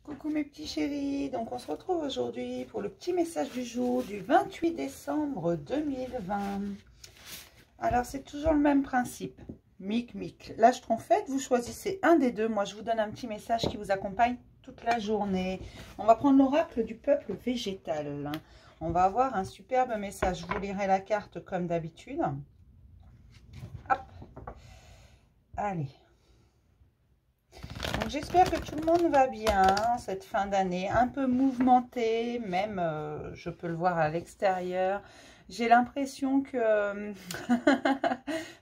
Coucou mes petits chéris, donc on se retrouve aujourd'hui pour le petit message du jour du 28 décembre 2020. Alors c'est toujours le même principe, mic. L'âge trompette, vous choisissez un des deux, moi je vous donne un petit message qui vous accompagne toute la journée. On va prendre l'oracle du peuple végétal, on va avoir un superbe message, je vous lirai la carte comme d'habitude. Hop, allez. Donc j'espère que tout le monde va bien cette fin d'année, un peu mouvementée, même je peux le voir à l'extérieur. J'ai l'impression que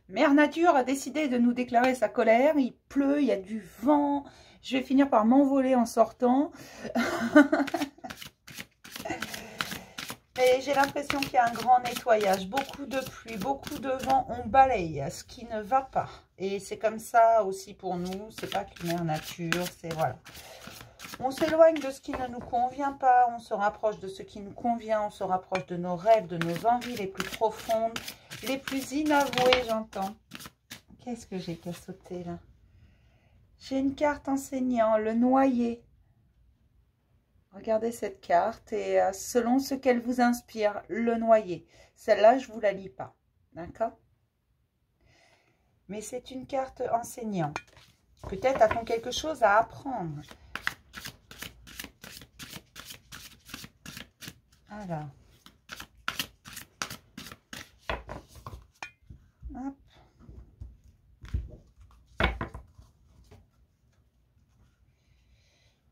Mère Nature a décidé de nous déclarer sa colère. Il pleut, il y a du vent, je vais finir par m'envoler en sortant. Et j'ai l'impression qu'il y a un grand nettoyage, beaucoup de pluie, beaucoup de vent, on balaye ce qui ne va pas. Et c'est comme ça aussi pour nous, c'est pas que Mère Nature, c'est voilà. On s'éloigne de ce qui ne nous convient pas, on se rapproche de ce qui nous convient, on se rapproche de nos rêves, de nos envies les plus profondes, les plus inavouées, j'entends. Qu'est-ce que j'ai qu'à sauter là? J'ai une carte enseignant, le noyer. Regardez cette carte et selon ce qu'elle vous inspire, le noyer. Celle-là, je ne vous la lis pas, d'accord? Mais c'est une carte enseignant. Peut-être a-t-on quelque chose à apprendre. Alors. Hop.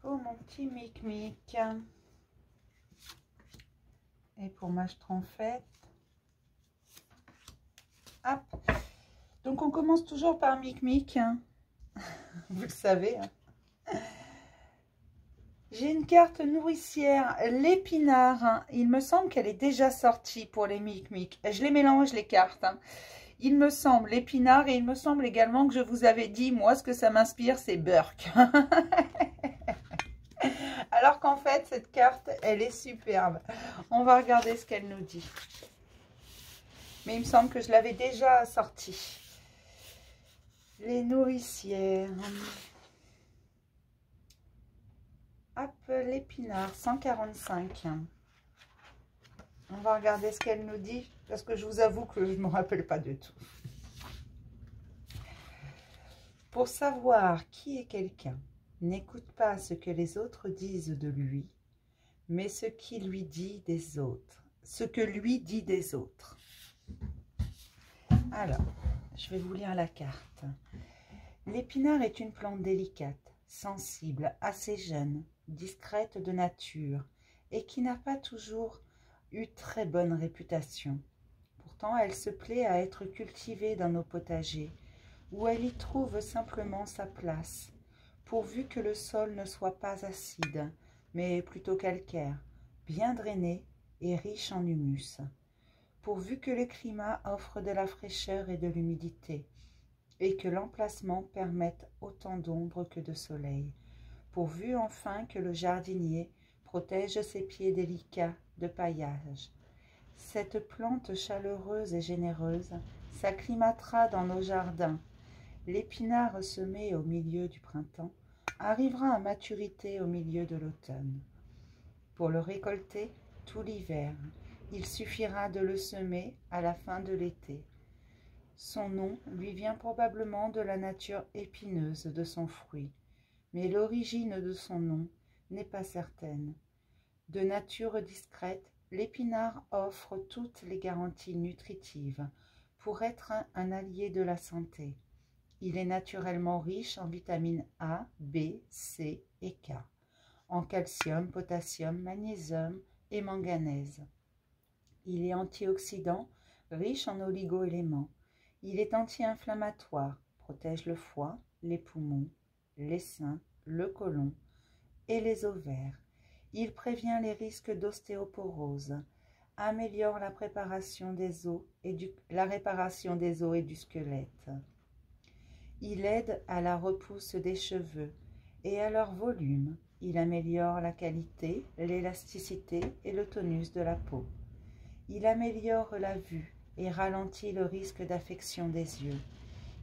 Pour mon petit mic. Et pour ma trompette. Hop. Donc on commence toujours par mic. Vous le savez. J'ai une carte nourricière, l'épinard. Il me semble qu'elle est déjà sortie pour les mic. Je les mélange les cartes. Il me semble l'épinard et il me semble également que je vous avais dit, moi ce que ça m'inspire c'est Burke. Alors qu'en fait cette carte elle est superbe. On va regarder ce qu'elle nous dit. Mais il me semble que je l'avais déjà sortie. Les nourricières. Hop, l'épinard, 145. On va regarder ce qu'elle nous dit, parce que je vous avoue que je ne me rappelle pas du tout. Pour savoir qui est quelqu'un, n'écoute pas ce que les autres disent de lui, mais ce qui lui dit des autres. Ce que lui dit des autres. Alors, je vais vous lire la carte. L'épinard est une plante délicate, sensible, assez jeune, discrète de nature et qui n'a pas toujours eu très bonne réputation. Pourtant, elle se plaît à être cultivée dans nos potagers, où elle y trouve simplement sa place, pourvu que le sol ne soit pas acide, mais plutôt calcaire, bien drainé et riche en humus, pourvu que le climat offre de la fraîcheur et de l'humidité, et que l'emplacement permette autant d'ombre que de soleil, pourvu enfin que le jardinier protège ses pieds délicats de paillage. Cette plante chaleureuse et généreuse s'acclimatera dans nos jardins. L'épinard semé au milieu du printemps arrivera à maturité au milieu de l'automne. Pour le récolter tout l'hiver, il suffira de le semer à la fin de l'été. Son nom lui vient probablement de la nature épineuse de son fruit, mais l'origine de son nom n'est pas certaine. De nature discrète, l'épinard offre toutes les garanties nutritives pour être un allié de la santé. Il est naturellement riche en vitamines A, B, C et K, en calcium, potassium, magnésium et manganèse. Il est antioxydant, riche en oligo-éléments. Il est anti-inflammatoire, protège le foie, les poumons, les seins, le côlon et les ovaires. Il prévient les risques d'ostéoporose, améliore la réparation des os et du squelette. Il aide à la repousse des cheveux et à leur volume. Il améliore la qualité, l'élasticité et le tonus de la peau. Il améliore la vue et ralentit le risque d'affection des yeux.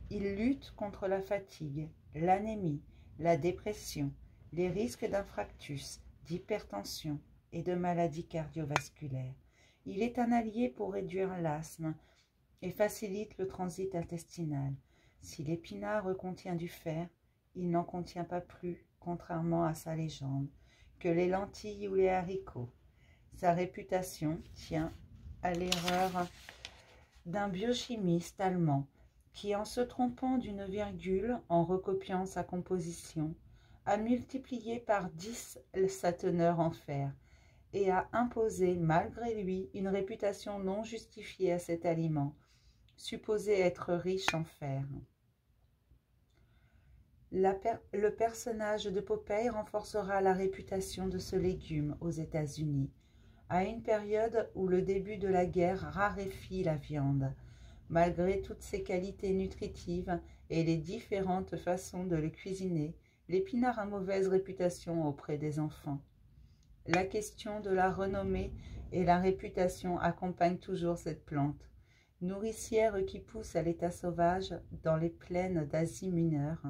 Il lutte contre la fatigue, l'anémie, la dépression les risques d'infarctus, d'hypertension et de maladies cardiovasculaires. Il est un allié pour réduire l'asthme et facilite le transit intestinal. Si l'épinard contient du fer, il n'en contient pas plus, contrairement à sa légende, que les lentilles ou les haricots. Sa réputation tient à l'erreur d'un biochimiste allemand qui, en se trompant d'une virgule, en recopiant sa composition, a multiplié par 10 sa teneur en fer et a imposé, malgré lui, une réputation non justifiée à cet aliment, supposé être riche en fer. Le personnage de Popeye renforcera la réputation de ce légume aux États-Unis, à une période où le début de la guerre raréfie la viande. Malgré toutes ses qualités nutritives et les différentes façons de le cuisiner, l'épinard a mauvaise réputation auprès des enfants. La question de la renommée et la réputation accompagnent toujours cette plante. Nourricière qui pousse à l'état sauvage dans les plaines d'Asie mineure,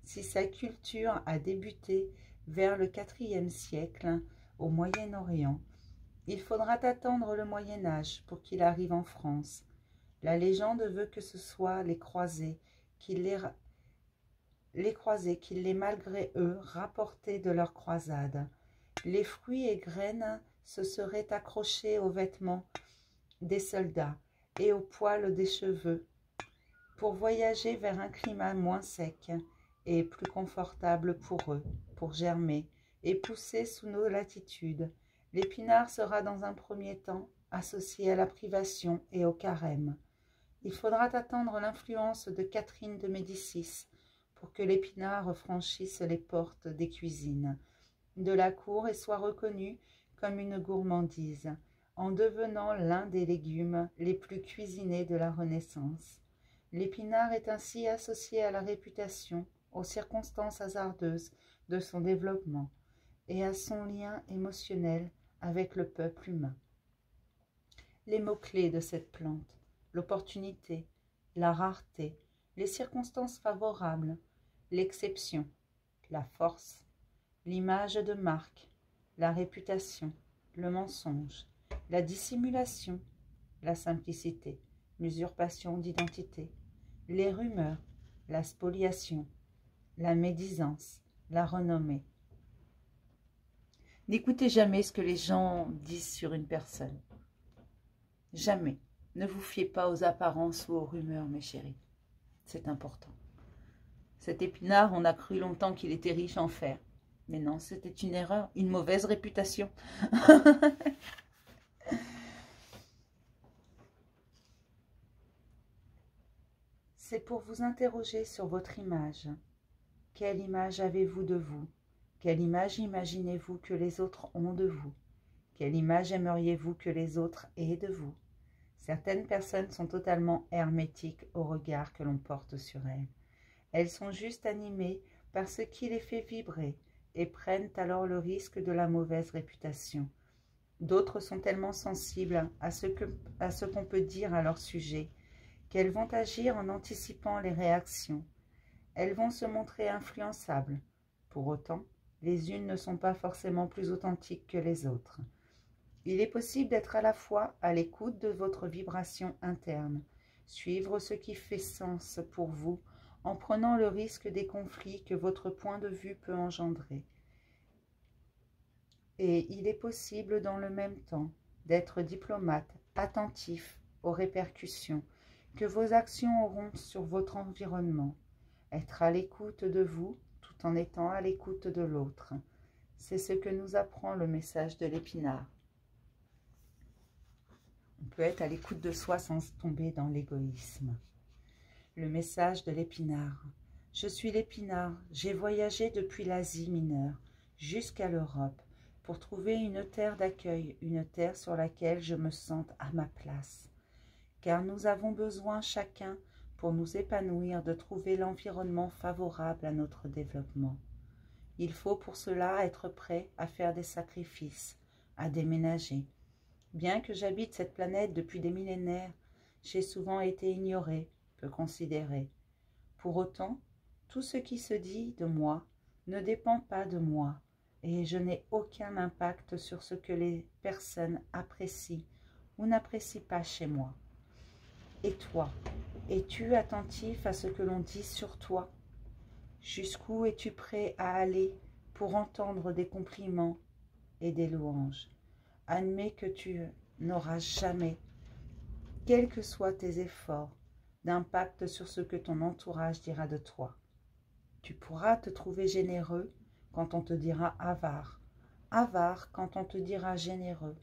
si sa culture a débuté vers le IVe siècle au Moyen-Orient, il faudra attendre le Moyen-Âge pour qu'il arrive en France. La légende veut que ce soit les croisés qui l'aient malgré eux rapporté de leur croisade. Les fruits et graines se seraient accrochés aux vêtements des soldats et aux poils des cheveux pour voyager vers un climat moins sec et plus confortable pour eux, pour germer et pousser sous nos latitudes. L'épinard sera dans un premier temps associé à la privation et au carême. Il faudra attendre l'influence de Catherine de Médicis pour que l'épinard franchisse les portes des cuisines de la cour et soit reconnu comme une gourmandise, en devenant l'un des légumes les plus cuisinés de la Renaissance. L'épinard est ainsi associé à la réputation, aux circonstances hasardeuses de son développement et à son lien émotionnel avec le peuple humain. Les mots-clés de cette plante: l'opportunité, la rareté, les circonstances favorables, l'exception, la force, l'image de marque, la réputation, le mensonge, la dissimulation, la simplicité, l'usurpation d'identité, les rumeurs, la spoliation, la médisance, la renommée. N'écoutez jamais ce que les gens disent sur une personne. Jamais. Ne vous fiez pas aux apparences ou aux rumeurs, mes chéris. C'est important. Cet épinard, on a cru longtemps qu'il était riche en fer. Mais non, c'était une erreur, une mauvaise réputation. C'est pour vous interroger sur votre image. Quelle image avez-vous de vous? Quelle image imaginez-vous que les autres ont de vous? Quelle image aimeriez-vous que les autres aient de vous? Certaines personnes sont totalement hermétiques au regard que l'on porte sur elles. Elles sont juste animées par ce qui les fait vibrer et prennent alors le risque de la mauvaise réputation. D'autres sont tellement sensibles à ce qu'on peut dire à leur sujet qu'elles vont agir en anticipant les réactions. Elles vont se montrer influençables. Pour autant, les unes ne sont pas forcément plus authentiques que les autres. Il est possible d'être à la fois à l'écoute de votre vibration interne, suivre ce qui fait sens pour vous en prenant le risque des conflits que votre point de vue peut engendrer. Et il est possible dans le même temps d'être diplomate, attentif aux répercussions que vos actions auront sur votre environnement, être à l'écoute de vous tout en étant à l'écoute de l'autre. C'est ce que nous apprend le message de l'épinard. On peut être à l'écoute de soi sans tomber dans l'égoïsme. Le message de l'épinard. Je suis l'épinard, j'ai voyagé depuis l'Asie mineure jusqu'à l'Europe pour trouver une terre d'accueil, une terre sur laquelle je me sente à ma place. Car nous avons besoin chacun, pour nous épanouir, de trouver l'environnement favorable à notre développement. Il faut pour cela être prêt à faire des sacrifices, à déménager. Bien que j'habite cette planète depuis des millénaires, j'ai souvent été ignorée, peu considérée. Pour autant, tout ce qui se dit de moi ne dépend pas de moi et je n'ai aucun impact sur ce que les personnes apprécient ou n'apprécient pas chez moi. Et toi, es-tu attentif à ce que l'on dit sur toi? Jusqu'où es-tu prêt à aller pour entendre des compliments et des louanges? Admets que tu n'auras jamais, quels que soient tes efforts, d'impact sur ce que ton entourage dira de toi. Tu pourras te trouver généreux quand on te dira avare, avare quand on te dira généreux.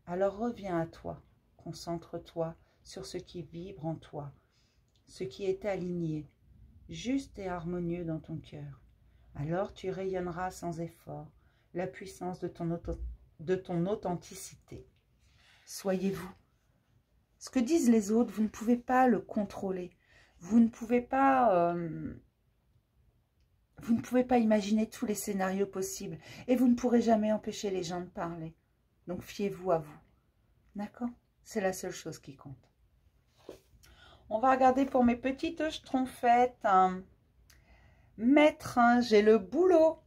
Alors reviens à toi, concentre-toi sur ce qui vibre en toi, ce qui est aligné, juste et harmonieux dans ton cœur. Alors tu rayonneras sans effort la puissance de ton authenticité. Soyez-vous. Ce que disent les autres, vous ne pouvez pas le contrôler. Vous ne pouvez pas imaginer tous les scénarios possibles. Et vous ne pourrez jamais empêcher les gens de parler. Donc fiez-vous à vous. D'accord? C'est la seule chose qui compte. On va regarder pour mes petites schtroumpfettes. Maître, j'ai le boulot.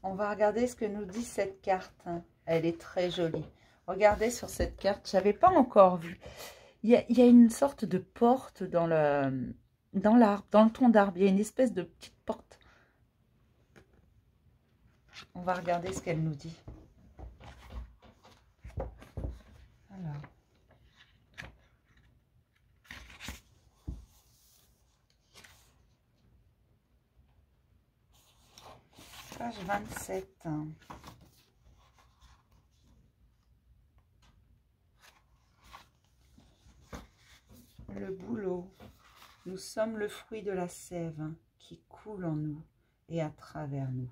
On va regarder ce que nous dit cette carte. Elle est très jolie. Regardez sur cette carte, je n'avais pas encore vu. Il y a une sorte de porte dans l'arbre, dans le tronc d'arbre. Il y a une espèce de petite porte. On va regarder ce qu'elle nous dit. Alors. Page 27. Le boulot. Nous sommes le fruit de la sève qui coule en nous et à travers nous.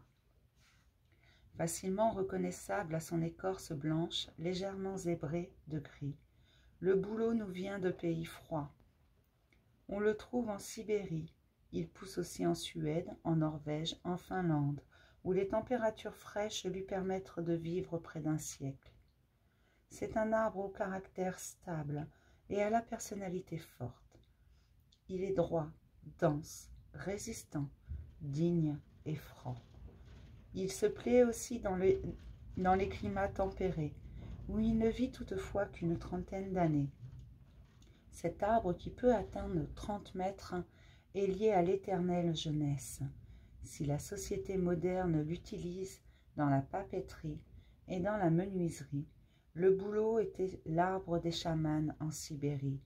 Facilement reconnaissable à son écorce blanche, légèrement zébrée de gris, le bouleau nous vient de pays froids. On le trouve en Sibérie. Il pousse aussi en Suède, en Norvège, en Finlande, où les températures fraîches lui permettent de vivre près d'un siècle. C'est un arbre au caractère stable et à la personnalité forte. Il est droit, dense, résistant, digne et franc. Il se plaît aussi dans les climats tempérés, où il ne vit toutefois qu'une trentaine d'années. Cet arbre qui peut atteindre 30 mètres est lié à l'éternelle jeunesse. Si la société moderne l'utilise dans la papeterie et dans la menuiserie, le bouleau était l'arbre des chamans en Sibérie,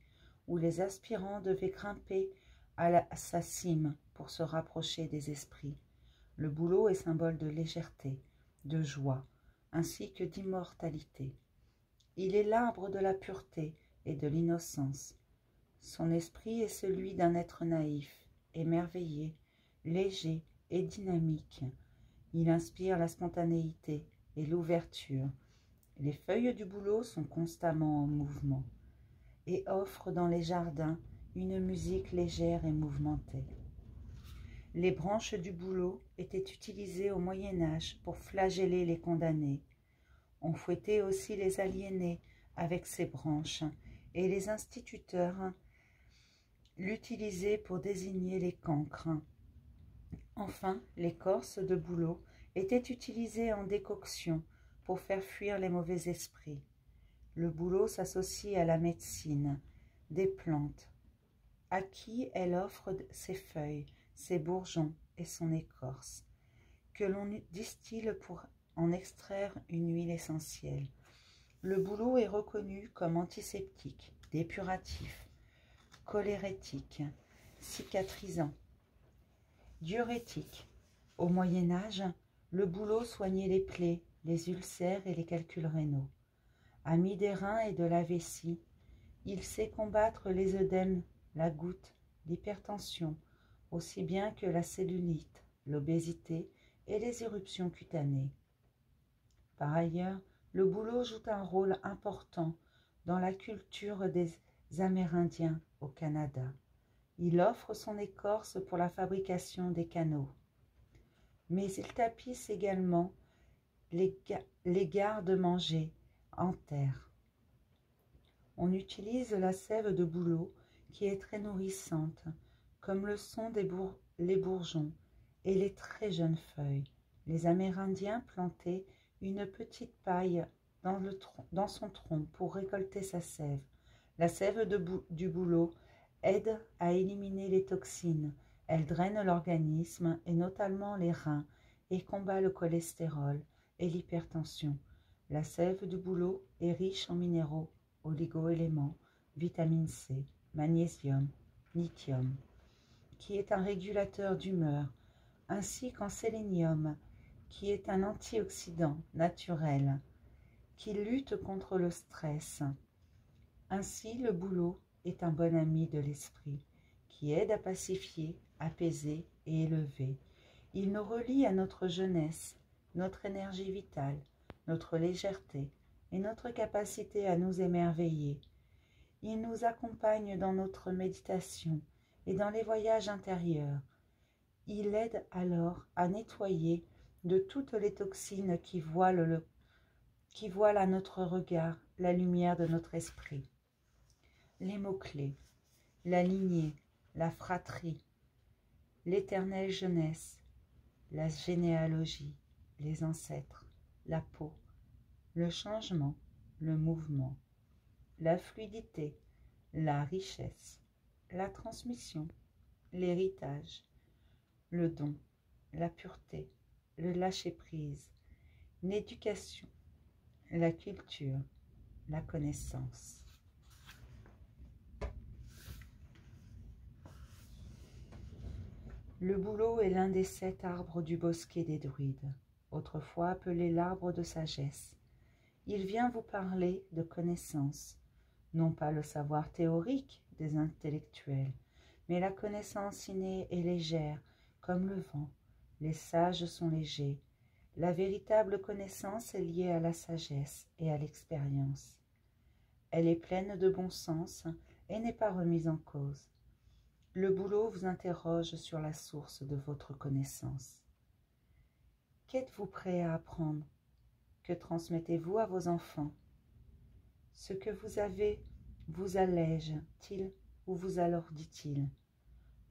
où les aspirants devaient grimper à sa cime pour se rapprocher des esprits. Le bouleau est symbole de légèreté, de joie, ainsi que d'immortalité. Il est l'arbre de la pureté et de l'innocence. Son esprit est celui d'un être naïf, émerveillé, léger et dynamique. Il inspire la spontanéité et l'ouverture. Les feuilles du bouleau sont constamment en mouvement et offrent dans les jardins une musique légère et mouvementée. Les branches du bouleau étaient utilisées au Moyen-Âge pour flageller les condamnés. On fouettait aussi les aliénés avec ces branches et les instituteurs l'utilisaient pour désigner les cancres. Enfin, l'écorce de bouleau était utilisée en décoction pour faire fuir les mauvais esprits. Le bouleau s'associe à la médecine, des plantes, à qui elle offre ses feuilles, ses bourgeons et son écorce, que l'on distille pour en extraire une huile essentielle. Le bouleau est reconnu comme antiseptique, dépuratif, cholérétique, cicatrisant, diurétique. Au Moyen-Âge, le bouleau soignait les plaies, les ulcères et les calculs rénaux. Ami des reins et de la vessie, il sait combattre les œdèmes, la goutte, l'hypertension, aussi bien que la cellulite, l'obésité et les éruptions cutanées. Par ailleurs, le bouleau joue un rôle important dans la culture des Amérindiens au Canada. Il offre son écorce pour la fabrication des canaux. Mais il tapisse également les gardes-manger en terre. On utilise la sève de bouleau qui est très nourrissante, comme le sont les bourgeons et les très jeunes feuilles. Les Amérindiens plantaient une petite paille dans son tronc pour récolter sa sève. La sève du bouleau aide à éliminer les toxines. Elle draine l'organisme et notamment les reins et combat le cholestérol et l'hypertension. La sève du bouleau est riche en minéraux, oligo-éléments, vitamine C, magnésium, lithium, qui est un régulateur d'humeur, ainsi qu'en sélénium, qui est un antioxydant naturel, qui lutte contre le stress. Ainsi, le bouleau est un bon ami de l'esprit, qui aide à pacifier, apaiser et élever. Il nous relie à notre jeunesse, notre énergie vitale, notre légèreté et notre capacité à nous émerveiller. Il nous accompagne dans notre méditation et dans les voyages intérieurs. Il aide alors à nettoyer de toutes les toxines qui voilent à notre regard la lumière de notre esprit. Les mots-clés: la lignée, la fratrie, l'éternelle jeunesse, la généalogie, les ancêtres, la peau, le changement, le mouvement, la fluidité, la richesse, la transmission, l'héritage, le don, la pureté, le lâcher-prise, l'éducation, la culture, la connaissance. Le bouleau est l'un des 7 arbres du bosquet des druides, autrefois appelé l'arbre de sagesse. Il vient vous parler de connaissance, non pas le savoir théorique des intellectuels, mais la connaissance innée et légère, comme le vent. Les sages sont légers. La véritable connaissance est liée à la sagesse et à l'expérience. Elle est pleine de bon sens et n'est pas remise en cause. Le bouleau vous interroge sur la source de votre connaissance. Qu'êtes-vous prêt à apprendre? Que transmettez-vous à vos enfants? Ce que vous avez vous allège-t-il ou vous alourdit-il?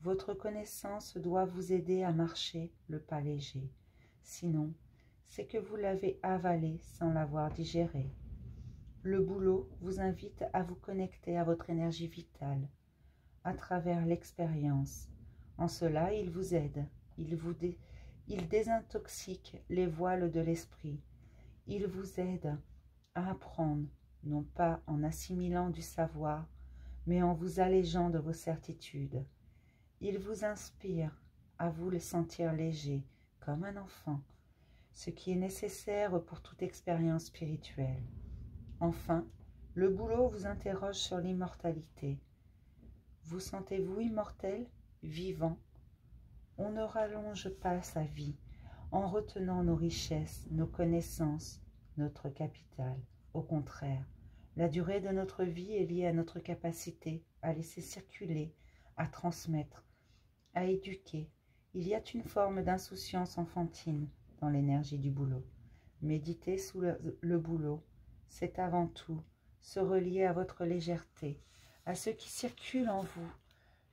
Votre connaissance doit vous aider à marcher le pas léger. Sinon, c'est que vous l'avez avalé sans l'avoir digéré. Le bouleau vous invite à vous connecter à votre énergie vitale, à travers l'expérience. En cela, il vous aide, il désintoxique les voiles de l'esprit. Il vous aide à apprendre, non pas en assimilant du savoir, mais en vous allégeant de vos certitudes. Il vous inspire à vous le sentir léger, comme un enfant, ce qui est nécessaire pour toute expérience spirituelle. Enfin, le bouleau vous interroge sur l'immortalité. Vous sentez-vous immortel, vivant? On ne rallonge pas sa vie en retenant nos richesses, nos connaissances, notre capital. Au contraire, la durée de notre vie est liée à notre capacité à laisser circuler, à transmettre, à éduquer. Il y a une forme d'insouciance enfantine dans l'énergie du bouleau. Méditer sous le bouleau, c'est avant tout se relier à votre légèreté, à ce qui circule en vous.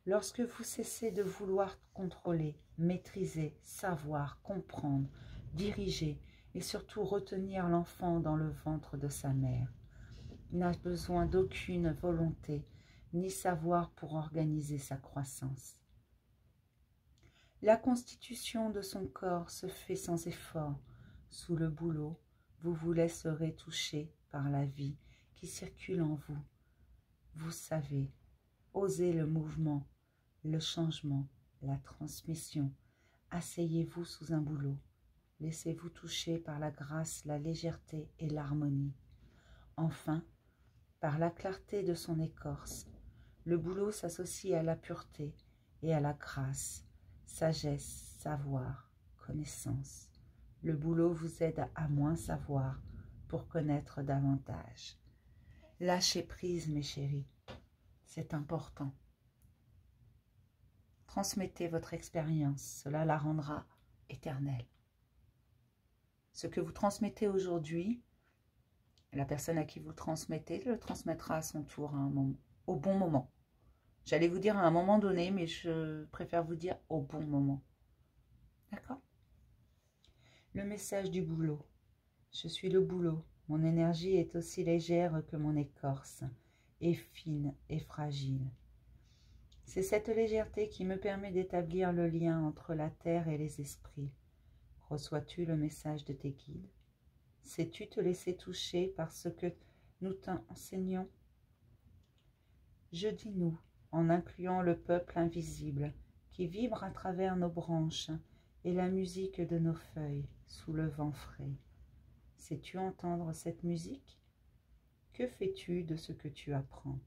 Lorsque vous cessez de vouloir contrôler, maîtriser, savoir, comprendre, diriger et surtout retenir l'enfant dans le ventre de sa mère, n'a besoin d'aucune volonté ni savoir pour organiser sa croissance. La constitution de son corps se fait sans effort. Sous le bouleau, vous vous laisserez toucher par la vie qui circule en vous. Vous savez, osez le mouvement, le changement, la transmission. Asseyez-vous sous un bouleau. Laissez-vous toucher par la grâce, la légèreté et l'harmonie. Enfin, par la clarté de son écorce, le bouleau s'associe à la pureté et à la grâce, sagesse, savoir, connaissance. Le bouleau vous aide à moins savoir pour connaître davantage. Lâchez prise, mes chéris, c'est important. Transmettez votre expérience, cela la rendra éternelle. Ce que vous transmettez aujourd'hui, la personne à qui vous le transmettez le transmettra à son tour au bon moment. J'allais vous dire à un moment donné, mais je préfère vous dire au bon moment. D'accord? Le message du boulot. Je suis le boulot. Mon énergie est aussi légère que mon écorce, et fine et fragile. C'est cette légèreté qui me permet d'établir le lien entre la terre et les esprits. Reçois-tu le message de tes guides? Sais-tu te laisser toucher par ce que nous t'enseignons? Je dis nous, en incluant le peuple invisible qui vibre à travers nos branches et la musique de nos feuilles sous le vent frais. Sais-tu entendre cette musique? Que fais-tu de ce que tu apprends?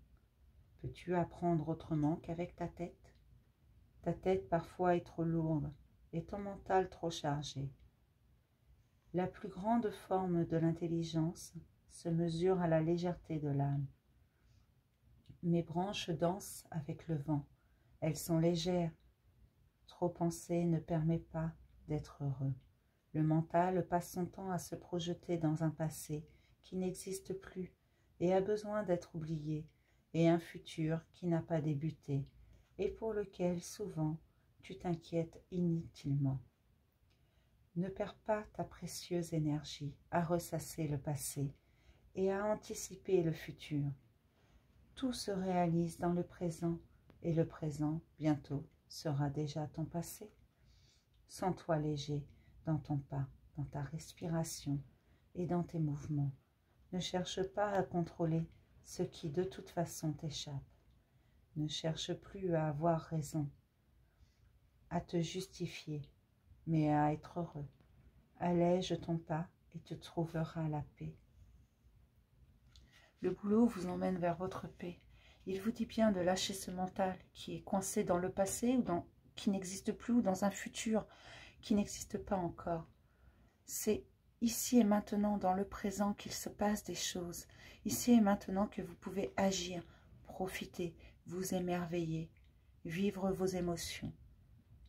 Peux-tu apprendre autrement qu'avec ta tête? Ta tête parfois est trop lourde et ton mental trop chargé. La plus grande forme de l'intelligence se mesure à la légèreté de l'âme. Mes branches dansent avec le vent. Elles sont légères. Trop penser ne permet pas d'être heureux. Le mental passe son temps à se projeter dans un passé qui n'existe plus et a besoin d'être oublié, et un futur qui n'a pas débuté, et pour lequel souvent tu t'inquiètes inutilement. Ne perds pas ta précieuse énergie à ressasser le passé et à anticiper le futur. Tout se réalise dans le présent, et le présent, bientôt, sera déjà ton passé. Sens-toi léger dans ton pas, dans ta respiration et dans tes mouvements. Ne cherche pas à contrôler ce qui de toute façon t'échappe. Ne cherche plus à avoir raison, à te justifier, mais à être heureux. Allège ton pas et tu trouveras la paix. Le boulot vous emmène vers votre paix. Il vous dit bien de lâcher ce mental qui est coincé dans le passé ou qui n'existe plus, ou dans un futur qui n'existe pas encore. C'est ici et maintenant, dans le présent, qu'il se passe des choses. Ici et maintenant que vous pouvez agir, profiter, vous émerveiller, vivre vos émotions.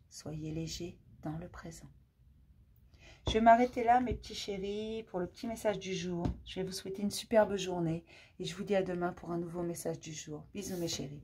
Soyez léger dans le présent. Je vais m'arrêter là, mes petits chéris, pour le petit message du jour. Je vais vous souhaiter une superbe journée et je vous dis à demain pour un nouveau message du jour. Bisous, mes chéris.